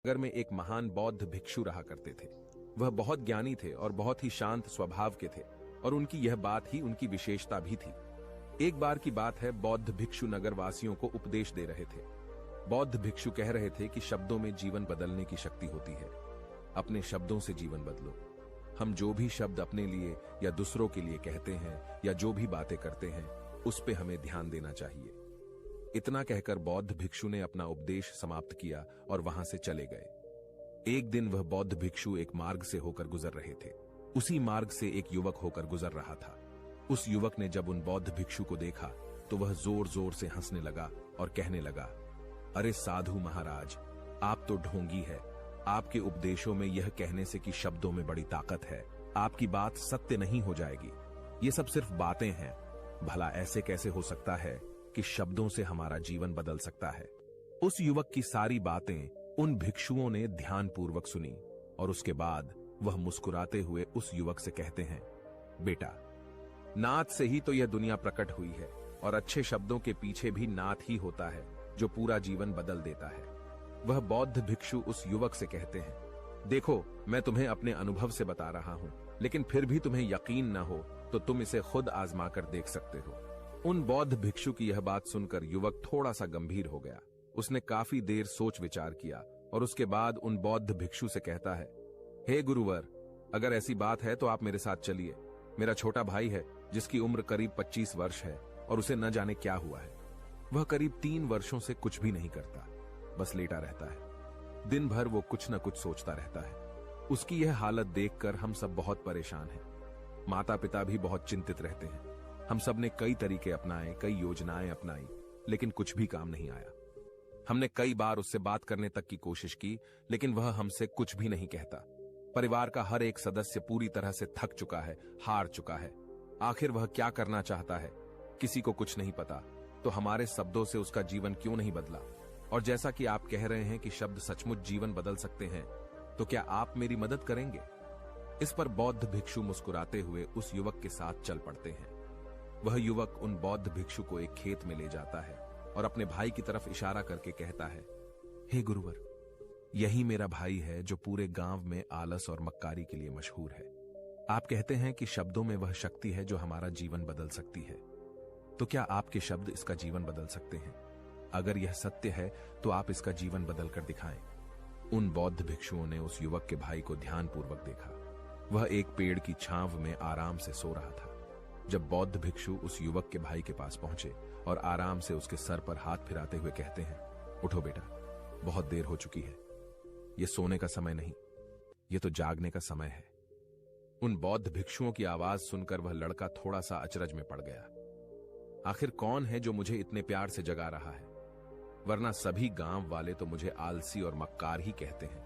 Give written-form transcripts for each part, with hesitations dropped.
नगर में एक महान बौद्ध भिक्षु रहा करते थे। वह बहुत ज्ञानी थे और बहुत ही शांत स्वभाव के थे और उनकी यह बात ही उनकी विशेषता भी थी। एक बार की बात है, बौद्ध भिक्षु नगर वासियों को उपदेश दे रहे थे। बौद्ध भिक्षु कह रहे थे कि शब्दों में जीवन बदलने की शक्ति होती है। अपने शब्दों से जीवन बदलो। हम जो भी शब्द अपने लिए या दूसरों के लिए कहते हैं या जो भी बातें करते हैं, उस पे हमें ध्यान देना चाहिए। इतना कहकर बौद्ध भिक्षु ने अपना उपदेश समाप्त किया और वहां से चले गए। एक दिन वह बौद्ध भिक्षु एक मार्ग से होकर गुजर रहे थे। उसी मार्ग से एक युवक होकर गुजर रहा था। उस युवक ने जब उन बौद्ध भिक्षु को देखा तो वह जोर जोर से हंसने लगा और कहने लगा, अरे साधु महाराज, आप तो ढोंगी है। आपके उपदेशों में यह कहने से कि शब्दों में बड़ी ताकत है, आपकी बात सत्य नहीं हो जाएगी। ये सब सिर्फ बातें हैं। भला ऐसे कैसे हो सकता है कि शब्दों से हमारा जीवन बदल सकता है। उस युवक की सारी बातें उन भिक्षुओं ने ध्यानपूर्वक सुनी और उसके बाद वह मुस्कुराते हुए उस युवक से कहते हैं, बेटा, नाद से ही तो यह दुनिया प्रकट हुई है और अच्छे शब्दों के पीछे भी नाद ही होता है जो पूरा जीवन बदल देता है। वह बौद्ध भिक्षु उस युवक से कहते हैं, देखो, मैं तुम्हें अपने अनुभव से बता रहा हूं, लेकिन फिर भी तुम्हें यकीन न हो तो तुम इसे खुद आजमा कर देख सकते हो। उन बौद्ध भिक्षु की यह बात सुनकर युवक थोड़ा सा गंभीर हो गया। उसने काफी देर सोच विचार किया और उसके बाद उन बौद्ध भिक्षु से कहता है, हे गुरुवर, अगर ऐसी बात है तो आप मेरे साथ चलिए। मेरा छोटा भाई है जिसकी उम्र करीब 25 वर्ष है और उसे न जाने क्या हुआ है। वह करीब 3 वर्षों से कुछ भी नहीं करता, बस लेटा रहता है। दिन भर वो कुछ न कुछ सोचता रहता है। उसकी यह हालत देखकर हम सब बहुत परेशान हैं। माता पिता भी बहुत चिंतित रहते हैं। हम सब ने कई तरीके अपनाए, कई योजनाएं अपनाई, लेकिन कुछ भी काम नहीं आया। हमने कई बार उससे बात करने तक की कोशिश की, लेकिन वह हमसे कुछ भी नहीं कहता। परिवार का हर एक सदस्य पूरी तरह से थक चुका है, हार चुका है। आखिर वह क्या करना चाहता है, किसी को कुछ नहीं पता। तो हमारे शब्दों से उसका जीवन क्यों नहीं बदला? और जैसा कि आप कह रहे हैं कि शब्द सचमुच जीवन बदल सकते हैं, तो क्या आप मेरी मदद करेंगे? इस पर बौद्ध भिक्षु मुस्कुराते हुए उस युवक के साथ चल पड़ते हैं। वह युवक उन बौद्ध भिक्षु को एक खेत में ले जाता है और अपने भाई की तरफ इशारा करके कहता है, हे गुरुवर, यही मेरा भाई है जो पूरे गांव में आलस और मक्कारी के लिए मशहूर है। आप कहते हैं कि शब्दों में वह शक्ति है जो हमारा जीवन बदल सकती है। तो क्या आपके शब्द इसका जीवन बदल सकते हैं? अगर यह सत्य है तो आप इसका जीवन बदल कर दिखाएं। उन बौद्ध भिक्षुओं ने उस युवक के भाई को ध्यानपूर्वक देखा। वह एक पेड़ की छांव में आराम से सो रहा था। जब बौद्ध भिक्षु उस युवक के भाई के पास पहुंचे और आराम से उसके सर पर हाथ फिराते हुए कहते हैं, उठो बेटा, बहुत देर हो चुकी है। यह सोने का समय नहीं, यह तो जागने का समय है। उन बौद्ध भिक्षुओं की आवाज सुनकर वह लड़का थोड़ा सा अचरज में पड़ गया। आखिर कौन है जो मुझे इतने प्यार से जगा रहा है? वरना सभी गांव वाले तो मुझे आलसी और मक्कार ही कहते हैं।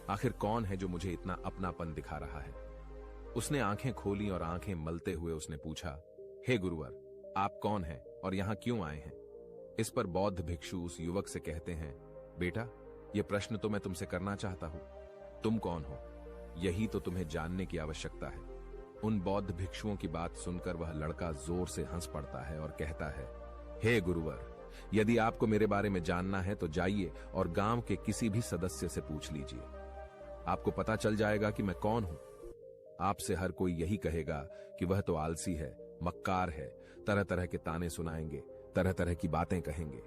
आखिर कौन है जो मुझे इतना अपनापन दिखा रहा है? उसने आंखें खोली और आंखें मलते हुए उसने पूछा, हे गुरुवर, आप कौन हैं और यहां क्यों आए हैं? इस पर बौद्ध भिक्षु उस युवक से कहते हैं, बेटा, यह प्रश्न तो मैं तुमसे करना चाहता हूं। तुम कौन हो, यही तो तुम्हें जानने की आवश्यकता है। उन बौद्ध भिक्षुओं की बात सुनकर वह लड़का जोर से हंस पड़ता है और कहता है, हे गुरुवर, यदि आपको मेरे बारे में जानना है तो जाइए और गांव के किसी भी सदस्य से पूछ लीजिए। आपको पता चल जाएगा कि मैं कौन हूं। आपसे हर कोई यही कहेगा कि वह तो आलसी है, मक्कार है, तरह तरह के ताने सुनाएंगे, तरह तरह की बातें कहेंगे।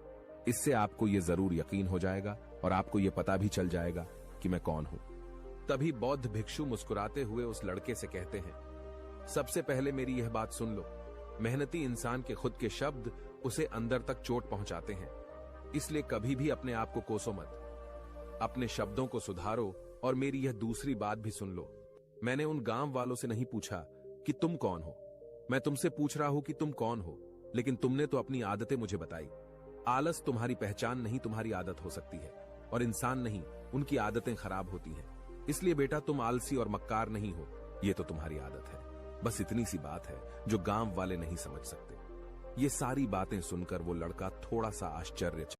इससे आपको यह जरूर यकीन हो जाएगा और आपको यह पता भी चल जाएगा कि मैं कौन हूं। तभी बौद्ध भिक्षु मुस्कुराते हुए उस लड़के से कहते हैं, सबसे पहले मेरी यह बात सुन लो। मेहनती इंसान के खुद के शब्द उसे अंदर तक चोट पहुंचाते हैं। इसलिए कभी भी अपने आप को कोसो मत। अपने शब्दों को सुधारो। और मेरी यह दूसरी बात भी सुन लो। मैंने उन गांव वालों से नहीं पूछा कि तुम कौन हो। मैं तुमसे पूछ रहा हूं कि तुम कौन हो, लेकिन तुमने तो अपनी आदतें मुझे बताई। आलस तुम्हारी पहचान नहीं, तुम्हारी आदत हो सकती है। और इंसान नहीं, उनकी आदतें खराब होती हैं। इसलिए बेटा, तुम आलसी और मक्कार नहीं हो, ये तो तुम्हारी आदत है। बस इतनी सी बात है जो गांव वाले नहीं समझ सकते। ये सारी बातें सुनकर वो लड़का थोड़ा सा आश्चर्यचकित